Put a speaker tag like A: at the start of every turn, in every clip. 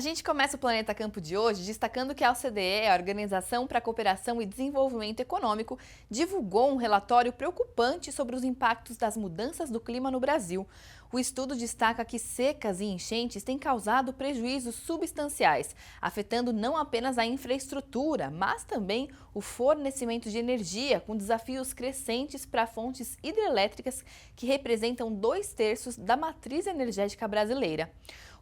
A: gente começa o Planeta Campo de hoje destacando que a OCDE, a Organização para a Cooperação e Desenvolvimento Econômico, divulgou um relatório preocupante sobre os impactos das mudanças do clima no Brasil. O estudo destaca que secas e enchentes têm causado prejuízos substanciais, afetando não apenas a infraestrutura, mas também o fornecimento de energia, com desafios crescentes para fontes hidrelétricas que representam 2/3 da matriz energética brasileira.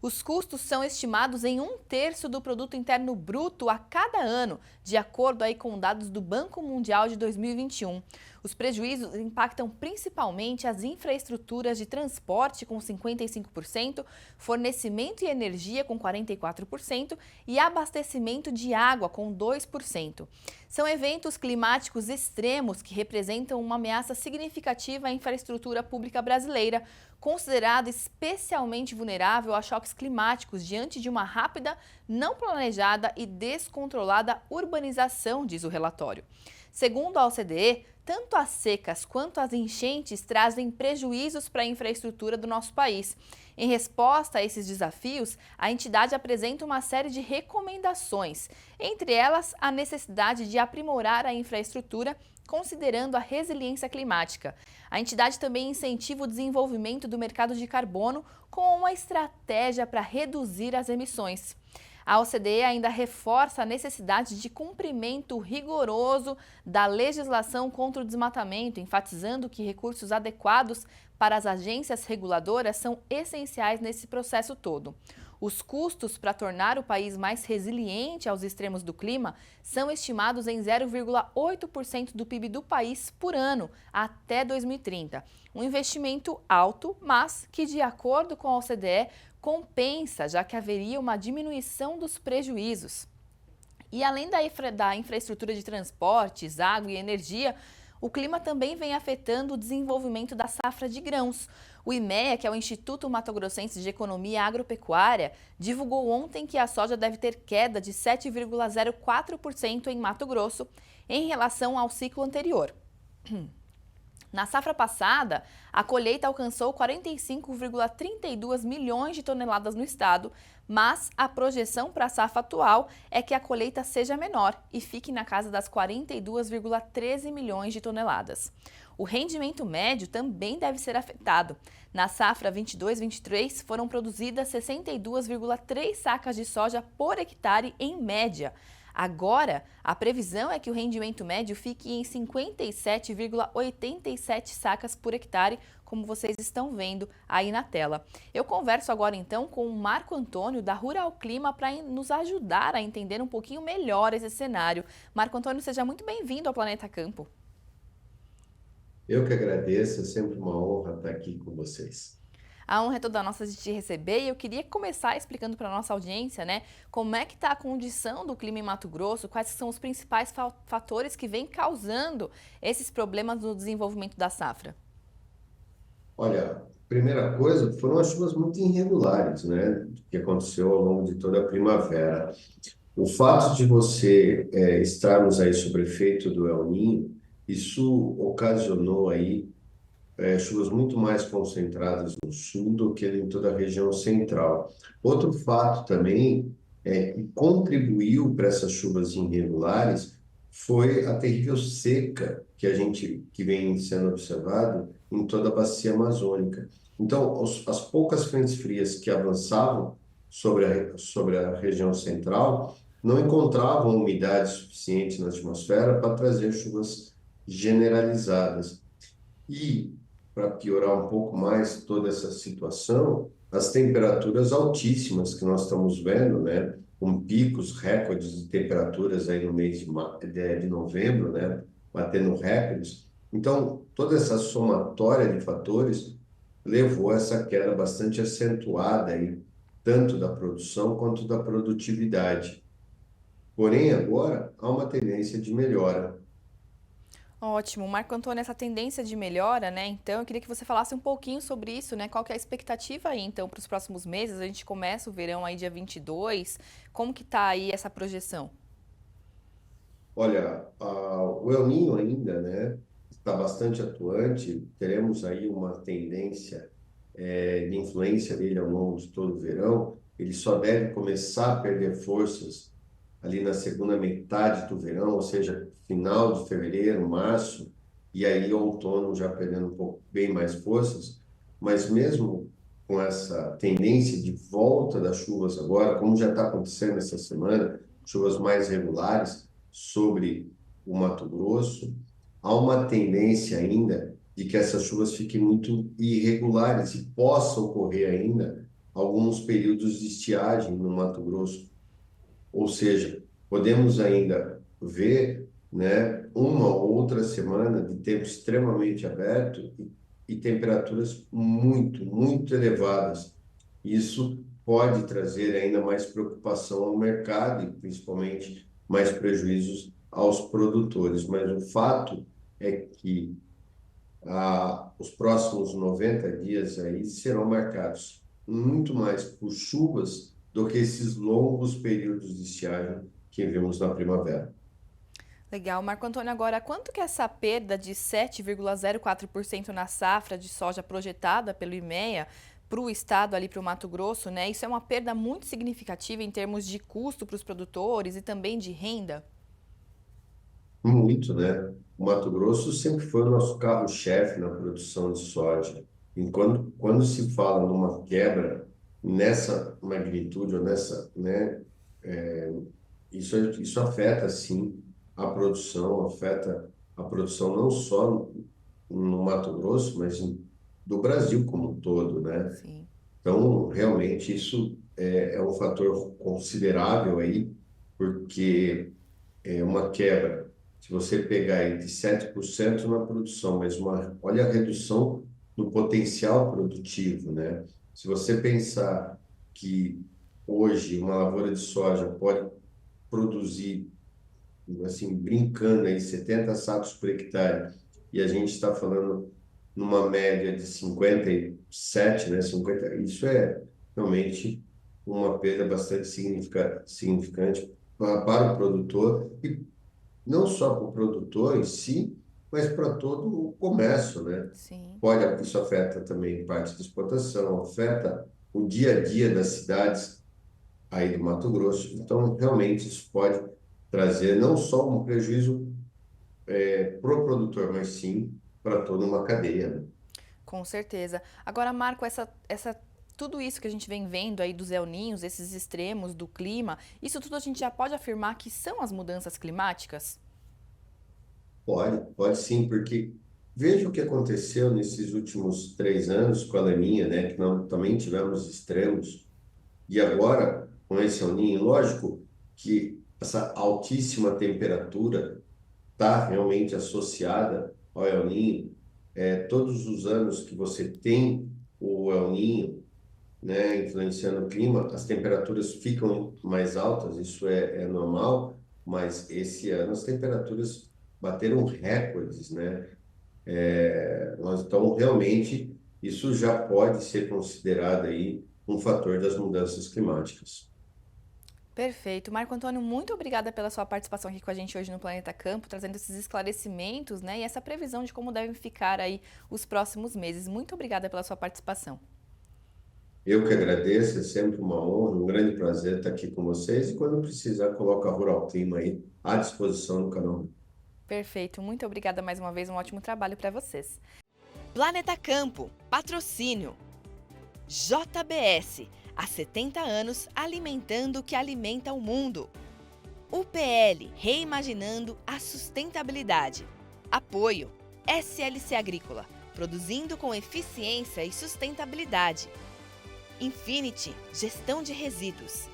A: Os custos são estimados em 1/3 do produto interno bruto a cada ano, de acordo aí com dados do Banco Mundial de 2021. Os prejuízos impactam principalmente as infraestruturas de transporte, com 55%, fornecimento e energia, com 44%, e abastecimento de água, com 2%. São eventos climáticos extremos que representam uma ameaça significativa à infraestrutura pública brasileira, considerada especialmente vulnerável a choques climáticos diante de uma rápida, não planejada e descontrolada urbanização, diz o relatório. Segundo a OCDE, tanto as secas quanto as enchentes trazem prejuízos para a infraestrutura do nosso país. Em resposta a esses desafios, a entidade apresenta uma série de recomendações, entre elas a necessidade de aprimorar a infraestrutura, considerando a resiliência climática. A entidade também incentiva o desenvolvimento do mercado de carbono com uma estratégia para reduzir as emissões. A OCDE ainda reforça a necessidade de cumprimento rigoroso da legislação contra o desmatamento, enfatizando que recursos adequados para as agências reguladoras são essenciais nesse processo todo. Os custos para tornar o país mais resiliente aos extremos do clima são estimados em 0,8% do PIB do país por ano até 2030. Um investimento alto, mas que, de acordo com a OCDE, compensa, já que haveria uma diminuição dos prejuízos. E além da infraestrutura de transportes, água e energia, o clima também vem afetando o desenvolvimento da safra de grãos. O IMEA, que é o Instituto Mato Grossense de Economia Agropecuária, divulgou ontem que a soja deve ter queda de 7,04% em Mato Grosso em relação ao ciclo anterior. Na safra passada, a colheita alcançou 45,32 milhões de toneladas no estado, mas a projeção para a safra atual é que a colheita seja menor e fique na casa das 42,13 milhões de toneladas. O rendimento médio também deve ser afetado. Na safra 22/23 foram produzidas 62,3 sacas de soja por hectare em média. Agora, a previsão é que o rendimento médio fique em 57,87 sacas por hectare, como vocês estão vendo aí na tela. Eu converso agora então com o Marco Antônio da Rural Clima para nos ajudar a entender um pouquinho melhor esse cenário. Marco Antônio, seja muito bem-vindo ao Planeta Campo.
B: Eu que agradeço, é sempre uma honra estar aqui com vocês.
A: A honra é toda nossa de te receber e eu queria começar explicando para a nossa audiência, né, como é que está a condição do clima em Mato Grosso, quais são os principais fatores que vêm causando esses problemas no desenvolvimento da safra.
B: Olha, primeira coisa, foram as chuvas muito irregulares, né, que aconteceu ao longo de toda a primavera. O fato de você estarmos aí sob efeito do El Niño, isso ocasionou aí chuvas muito mais concentradas no sul do que em toda a região central. Outro fato também que contribuiu para essas chuvas irregulares foi a terrível seca que vem sendo observado em toda a bacia amazônica. Então, as poucas frentes frias que avançavam sobre a região central não encontravam umidade suficiente na atmosfera para trazer chuvas generalizadas. E, para piorar um pouco mais toda essa situação, as temperaturas altíssimas que nós estamos vendo, né, com picos recordes de temperaturas aí no mês de novembro, né, batendo recordes. Então, toda essa somatória de fatores levou a essa queda bastante acentuada aí, tanto da produção quanto da produtividade. Porém, agora há uma tendência de melhora.
A: Ótimo. Marco Antônio, essa tendência de melhora, né? Então, eu queria que você falasse um pouquinho sobre isso, né? Qual que é a expectativa aí, então, para os próximos meses? A gente começa o verão aí dia 22. Como que tá aí essa projeção?
B: Olha, o El Niño ainda, né, está bastante atuante. Teremos aí uma tendência de influência dele ao longo de todo o verão, ele só deve começar a perder forças ali na segunda metade do verão, ou seja, final de fevereiro, março, e aí outono já perdendo um pouco bem mais forças, mas mesmo com essa tendência de volta das chuvas agora, como já está acontecendo essa semana, chuvas mais regulares sobre o Mato Grosso, há uma tendência ainda de que essas chuvas fiquem muito irregulares e possa ocorrer ainda alguns períodos de estiagem no Mato Grosso. Ou seja, podemos ainda ver, né, uma ou outra semana de tempo extremamente aberto e temperaturas muito elevadas. Isso pode trazer ainda mais preocupação ao mercado e principalmente mais prejuízos aos produtores. Mas o fato é que os próximos 90 dias aí serão marcados muito mais por chuvas do que esses longos períodos de estiagem que vimos na primavera.
A: Legal. Marco Antônio, agora, quanto que essa perda de 7,04% na safra de soja projetada pelo IMEA para o estado, ali para o Mato Grosso, né? Isso é uma perda muito significativa em termos de custo para os produtores e também de renda?
B: Muito, né? O Mato Grosso sempre foi o nosso carro-chefe na produção de soja. Enquanto quando se fala numa quebra nessa magnitude ou nessa, né, isso afeta sim a produção, afeta a produção não só no Mato Grosso, mas do Brasil como um todo, né?
A: Sim.
B: Então, realmente, isso é um fator considerável aí, porque é uma quebra. Se você pegar aí de 7% na produção, mas olha a redução no potencial produtivo, né? Se você pensar que hoje uma lavoura de soja pode produzir, assim, brincando aí, 70 sacos por hectare, e a gente está falando numa média de 57, né? 50, isso é realmente uma perda bastante significante para o produtor, e não só para o produtor em si, mas para todo o comércio, né?
A: Sim.
B: Isso afeta também parte da exportação, afeta o dia a dia das cidades aí do Mato Grosso. Então, realmente, isso pode trazer não só um prejuízo para o produtor, mas sim para toda uma cadeia, né?
A: Com certeza. Agora, Marco, tudo isso que a gente vem vendo aí dos El Ninhos, esses extremos do clima, isso tudo a gente já pode afirmar que são as mudanças climáticas?
B: Pode sim, porque veja o que aconteceu nesses últimos 3 anos com a Laninha, né? Que não, também tivemos extremos. E agora, com esse El Niño, lógico que essa altíssima temperatura está realmente associada ao El Niño. Todos os anos que você tem o El Niño, né, influenciando o clima, as temperaturas ficam mais altas, isso é normal, mas esse ano as temperaturas bateram recordes, né? Então, realmente, isso já pode ser considerado aí um fator das mudanças climáticas.
A: Perfeito. Marco Antônio, muito obrigada pela sua participação aqui com a gente hoje no Planeta Campo, trazendo esses esclarecimentos, né, e essa previsão de como devem ficar aí os próximos meses. Muito obrigada pela sua participação.
B: Eu que agradeço, é sempre uma honra, um grande prazer estar aqui com vocês e quando precisar, coloca a Rural Clima aí à disposição no canal.
A: Perfeito. Muito obrigada mais uma vez. Um ótimo trabalho para vocês. Planeta Campo. Patrocínio. JBS. Há 70 anos alimentando o que alimenta o mundo. UPL. Reimaginando a sustentabilidade. Apoio. SLC Agrícola. Produzindo com eficiência e sustentabilidade. Infinity. Gestão de resíduos.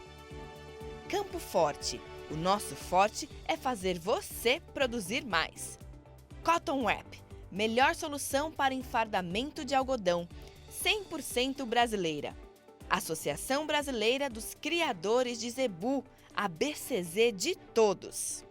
A: Campo Forte. O nosso forte é fazer você produzir mais. Cotton Wrap. Melhor solução para enfardamento de algodão. 100% brasileira. Associação Brasileira dos Criadores de Zebu. A BCZ de todos.